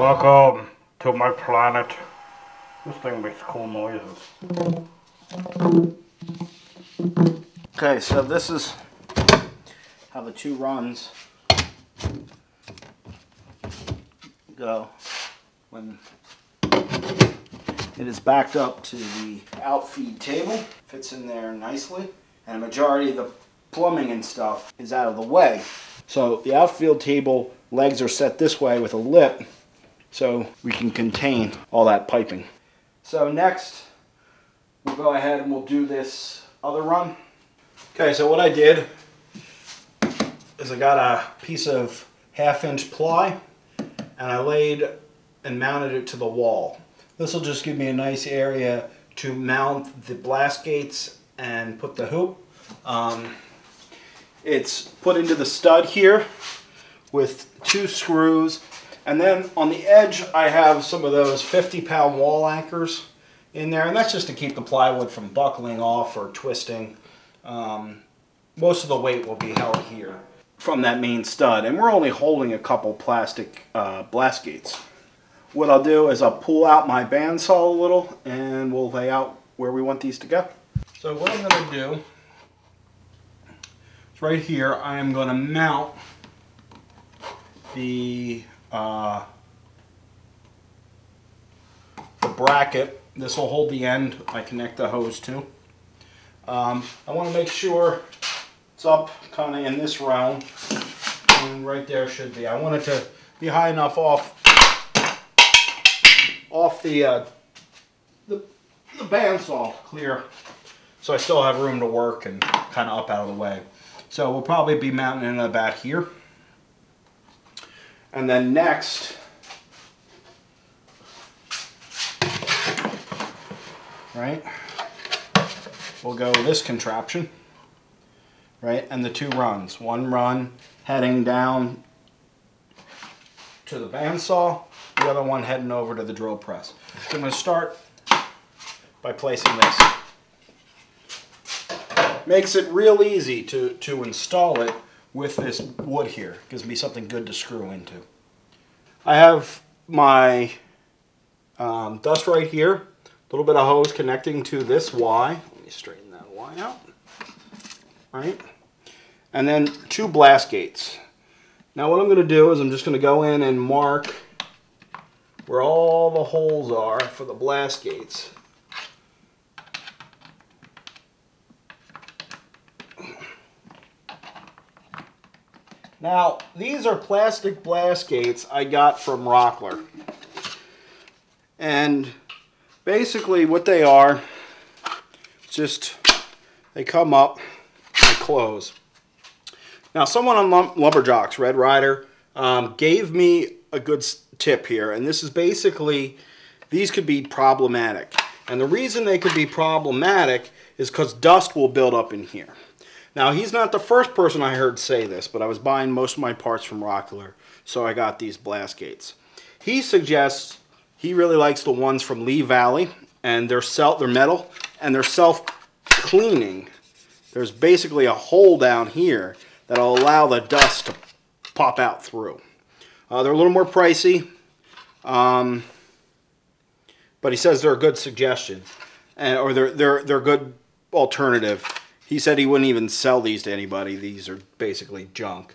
Welcome to my planet. This thing makes cool noises. Okay, so this is how the two runs go when it is backed up to the outfeed table. Fits in there nicely, and a majority of the plumbing and stuff is out of the way. So the outfield table legs are set this way with a lip so we can contain all that piping. So next we'll go ahead and we'll do this other run. Okay, so what I did is I got a piece of 1/2-inch ply and I laid and mounted it to the wall. This will just give me a nice area to mount the blast gates and put the hoop. It's put into the stud here with 2 screws, and then on the edge I have some of those 50-pound wall anchors in there, and that's just to keep the plywood from buckling off or twisting. Most of the weight will be held here from that main stud, and we're only holding a couple plastic blast gates. What I'll do is I'll pull out my bandsaw a little and we'll lay out where we want these to go. So what I'm going to do is right here I am going to mount the bracket. This will hold the end I connect the hose to. I want to make sure it's up kind of in this realm, and right there should be. I want it to be high enough off the bandsaw clear, so I still have room to work and kind of up out of the way. So we'll probably be mounting it about here. And then next, right, we'll go this contraption, right, and the 2 runs. One run heading down to the bandsaw, the other one heading over to the drill press. So I'm going to start by placing this. Makes it real easy to install it with this wood here. Gives me something good to screw into. I have my dust right here. A little bit of hose connecting to this Y. Let me straighten that Y out. Right? And then 2 blast gates. Now what I'm going to do is I'm just going to go in and mark where all the holes are for the blast gates. Now, these are plastic blast gates I got from Rockler. And basically what they are, just they come up and they close. Now, someone on Lumberjocks, Red Rider, gave me a good tip here, and this is basically, these could be problematic. And the reason they could be problematic is because dust will build up in here. Now, he's not the first person I heard say this, but I was buying most of my parts from Rockler, so I got these blast gates. He suggests he really likes the ones from Lee Valley, and they're metal, and they're self-cleaning. There's basically a hole down here that'll allow the dust to pop out through. They're a little more pricey, but he says they're a good suggestion, or they're a good alternative. He said he wouldn't even sell these to anybody. These are basically junk.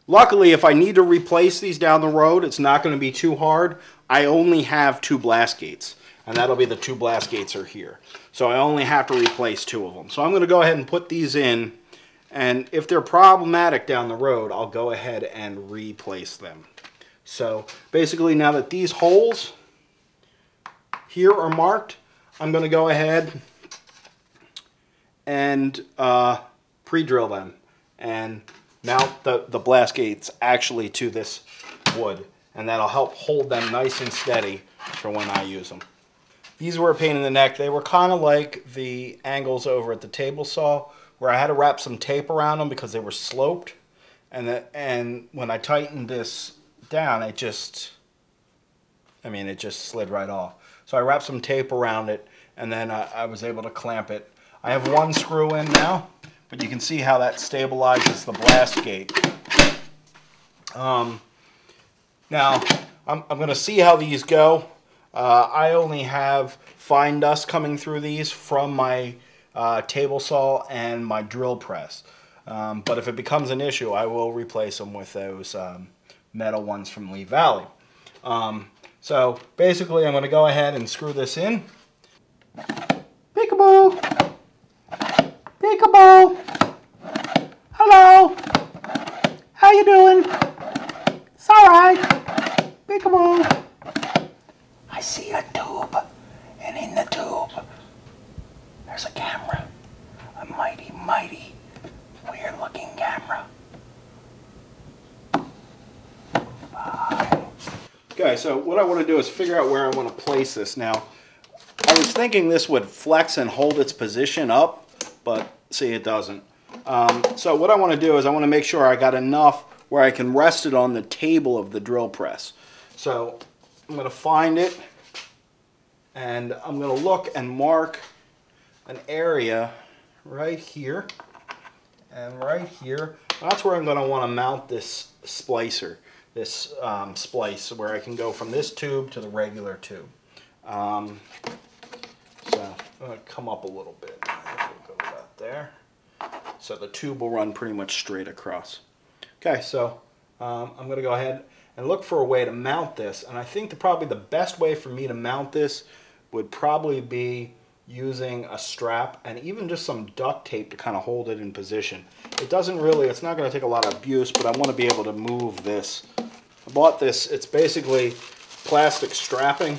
Luckily, if I need to replace these down the road, it's not going to be too hard. I only have 2 blast gates, and that'll be the 2 blast gates are here. So I only have to replace 2 of them. So I'm going to go ahead and put these in, and if they're problematic down the road, I'll go ahead and replace them. So basically, now that these holes here are marked, I'm going to go ahead and pre-drill them and mount the blast gates actually to this wood, and that'll help hold them nice and steady for when I use them. These were a pain in the neck. They were kind of like the angles over at the table saw, where I had to wrap some tape around them because they were sloped, and when I tightened this down, it just slid right off. So I wrapped some tape around it, and then I was able to clamp it. I have 1 screw in now, but you can see how that stabilizes the blast gate. Now, I'm going to see how these go. I only have fine dust coming through these from my table saw and my drill press. But if it becomes an issue, I will replace them with those metal ones from Lee Valley. So basically, I'm going to go ahead and screw this in. Peekaboo! Peekaboo! Hello! How you doing? It's alright. Peekaboo! I see a tube, and in the tube, there's a camera. A mighty, mighty, weird-looking camera. Bye. Okay, so what I want to do is figure out where I want to place this. Now, I was thinking this would flex and hold its position up, but see, it doesn't. So what I want to do is I want to make sure I got enough where I can rest it on the table of the drill press. So I'm going to find it, and I'm going to look and mark an area right here and right here. That's where I'm going to want to mount this splicer, this splice, where I can go from this tube to the regular tube. So I'm going to come up a little bit. We'll go about there. So the tube will run pretty much straight across. Okay, so I'm going to go ahead and look for a way to mount this. And I think probably the best way for me to mount this would probably be using a strap and even just some duct tape to kind of hold it in position. It doesn't really, it's not going to take a lot of abuse, but I want to be able to move this. I bought this, it's basically plastic strapping.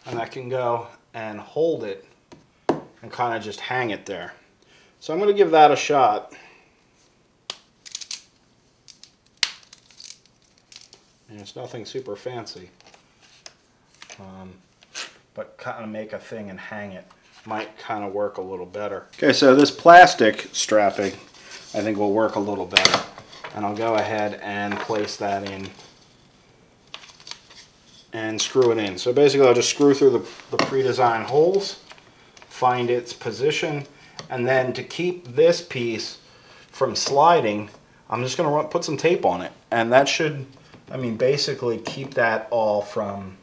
And I can go and hold it and kind of just hang it there. So I'm going to give that a shot. And it's nothing super fancy, but kind of make a thing and hang it might kind of work a little better. Okay, so this plastic strapping I think will work a little better. And I'll go ahead and place that in and screw it in. So basically I'll just screw through the pre-designed holes, find its position, and then to keep this piece from sliding, I'm just going to put some tape on it. And that should, I mean, basically keep that all from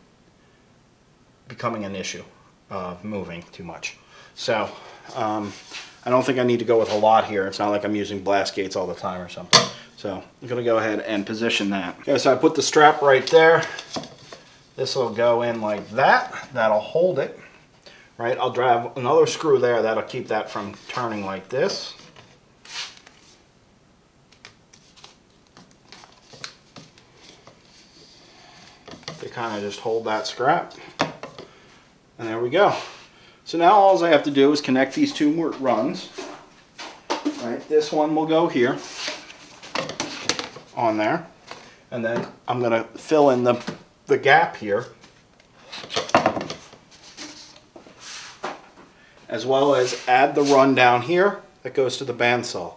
becoming an issue of moving too much. So I don't think I need to go with a lot here. It's not like I'm using blast gates all the time or something. So I'm going to go ahead and position that. Okay, so I put the strap right there. This will go in like that. That'll hold it. Right, I'll drive another screw there. That'll keep that from turning like this. To kind of just hold that scrap. And there we go. So now all I have to do is connect these two runs. Right, this one will go here on there. And then I'm going to fill in the gap here, as well as add the run down here that goes to the bandsaw.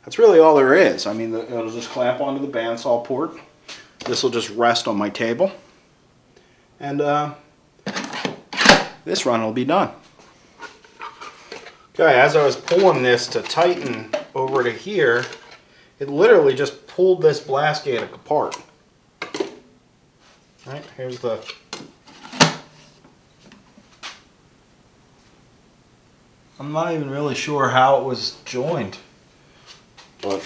That's really all there is. I mean, it'll just clamp onto the bandsaw port. This will just rest on my table. And this run will be done. Okay, as I was pulling this to tighten over to here, it literally just pulled this blast gate apart. Right, here's the... I'm not even really sure how it was joined, but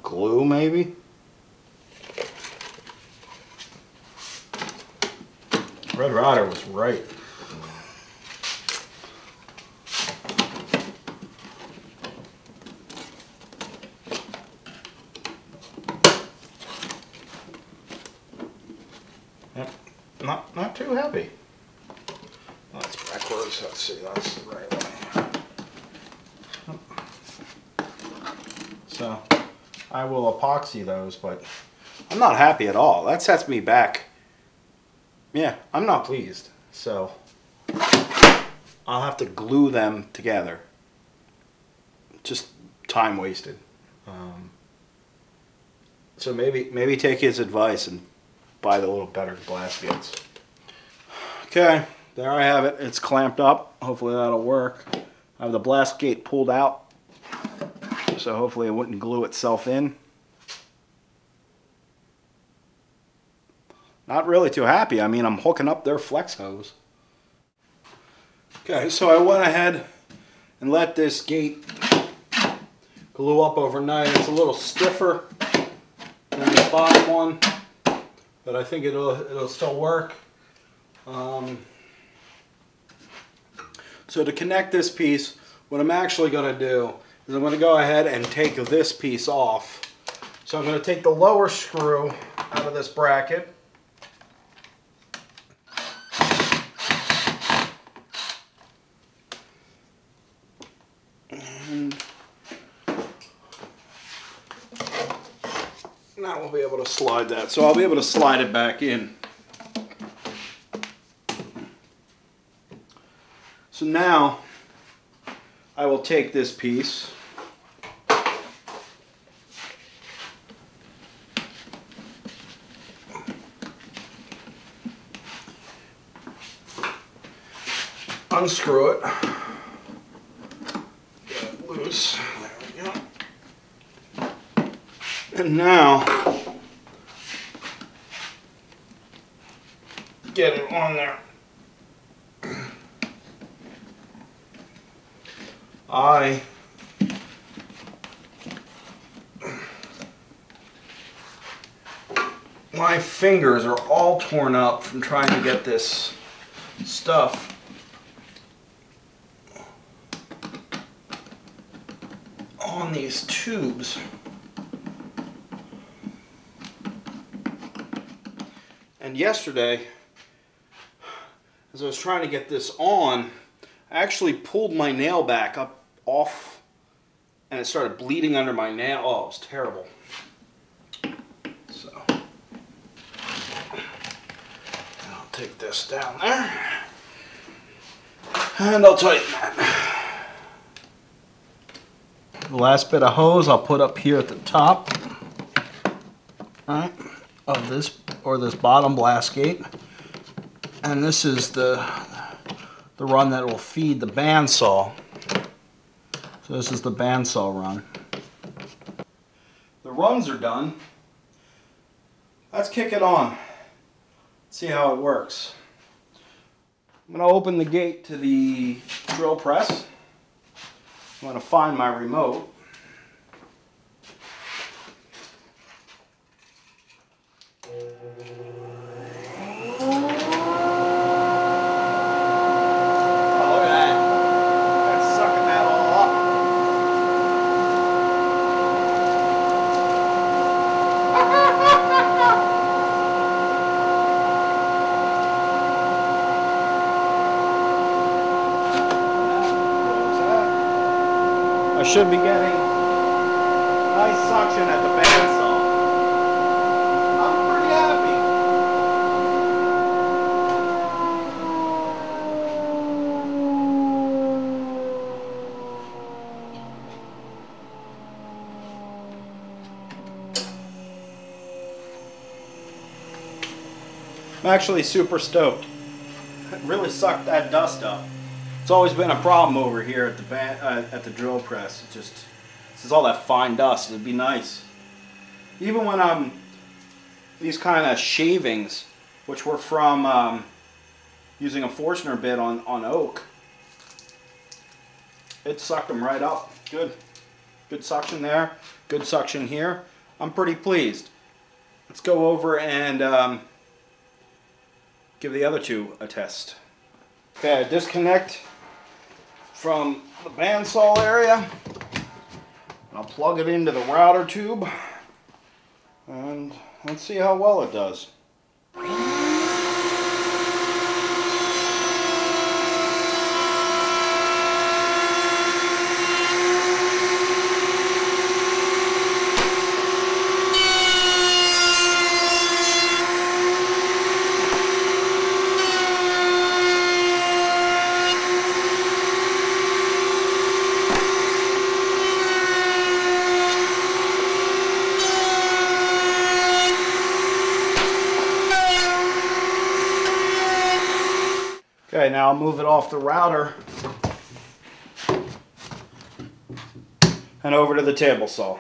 glue maybe? Red Rider was right. Yep, not too heavy. That's backwards. Let's see, that's the right way. So I will epoxy those, but I'm not happy at all. That sets me back. Yeah, I'm not pleased. So I'll have to glue them together. Just time wasted. So maybe take his advice and buy the little better glass gates. Okay, there I have it. It's clamped up. Hopefully that'll work. I have the blast gate pulled out, so hopefully it wouldn't glue itself in. Not really too happy. I mean, I'm hooking up their flex hose. Okay, so I went ahead and let this gate glue up overnight. It's a little stiffer than the bottom one, but I think it'll still work. So to connect this piece, what I'm actually going to do is I'm going to go ahead and take this piece off. So I'm going to take the lower screw out of this bracket. And now we'll be able to slide that. So I'll be able to slide it back in. So now I will take this piece unscrew it, get it loose, there we go, and now get it on there. My fingers are all torn up from trying to get this stuff on these tubes. And yesterday, as I was trying to get this on, I actually pulled my nail back up off and it started bleeding under my nail. Oh, it was terrible. So I'll take this down there and I'll tighten that. The last bit of hose I'll put up here at the top, right, of this bottom blast gate, and this is the run that will feed the bandsaw. So this is the bandsaw run. The runs are done. Let's kick it on. See how it works. I'm going to open the gate to the drill press. I'm going to find my remote. Should be getting nice suction at the bandsaw. I'm pretty happy. I'm actually super stoked. It really sucked that dust up. It's always been a problem over here at the drill press. It just, this is all that fine dust. It'd be nice. Even when these kind of shavings, which were from using a Forstner bit on oak, it sucked them right up. Good. Good suction there. Good suction here. I'm pretty pleased. Let's go over and give the other two a test. Okay, I disconnect from the bandsaw area. I'll plug it into the router tube and let's see how well it does. Now I'll move it off the router and over to the table saw.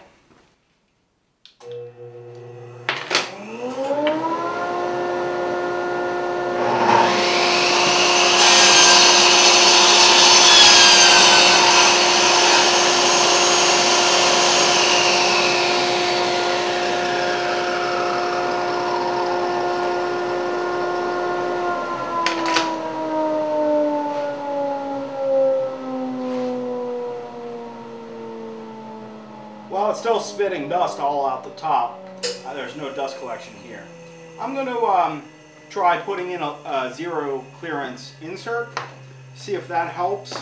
While it's still spitting dust all out the top, there's no dust collection here. I'm going to try putting in a zero clearance insert, see if that helps.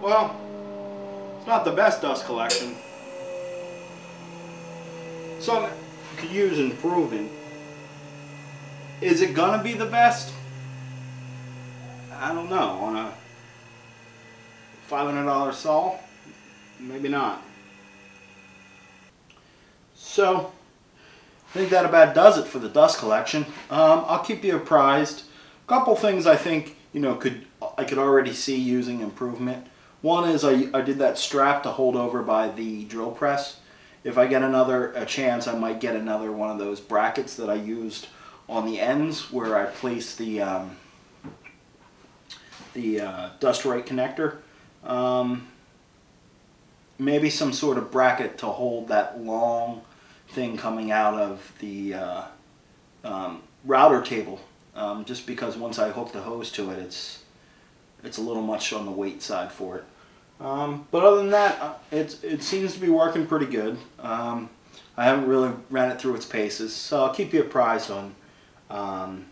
Well, it's not the best dust collection. So could use improving. Is it gonna be the best? I don't know. On a $500 saw, maybe not. So I think that about does it for the dust collection. I'll keep you apprised. A couple things I think I could already see using improvement. One is I did that strap to hold over by the drill press. If I get a chance, I might get another one of those brackets that I used on the ends where I place the dust right connector. Maybe some sort of bracket to hold that long thing coming out of the router table. Just because once I hook the hose to it, it's a little much on the weight side for it. But other than that, it seems to be working pretty good. I haven't really ran it through its paces, so I'll keep you apprised on how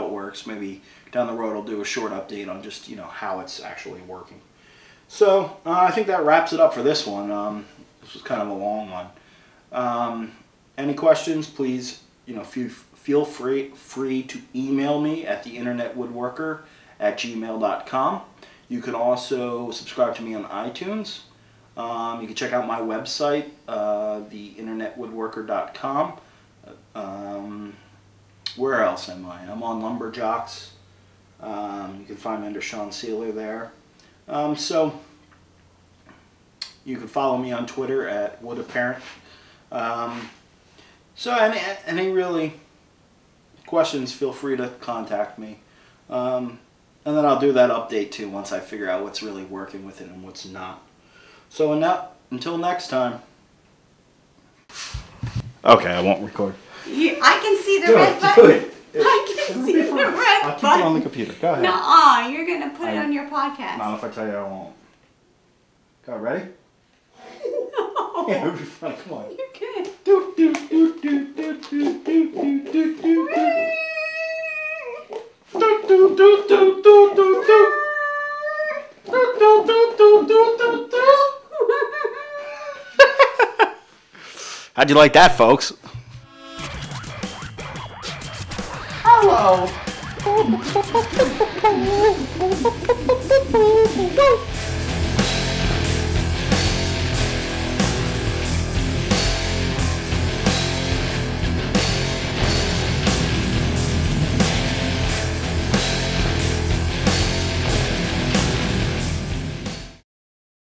it works. Maybe down the road I'll do a short update on just how it's actually working. So I think that wraps it up for this one. This was kind of a long one. Any questions? Please feel free to email me at theinternetwoodworker@gmail.com. You can also subscribe to me on iTunes. You can check out my website, theinternetwoodworker.com. Where else am I? I'm on Lumberjocks. You can find me under Sean Sealer there. So you can follow me on Twitter at WoodApparent. So any really questions, feel free to contact me. And then I'll do that update too once I figure out what's really working with it and what's not. So until next time. Okay, I won't record. I can see the red button. Do it. I can see the red button. I'll keep it on the computer. Go ahead. Nuh-uh, you're going to put it on your podcast. Not if I tell you I won't. Go, ready? No. Yeah, it'll be fun. Come on. You're good. Do, do, do, do, do, do, do, do, do, do, do. Do, do, do, do, do, do, do. Do, do, do, do, do, do, do. How'd you like that, folks? Hello.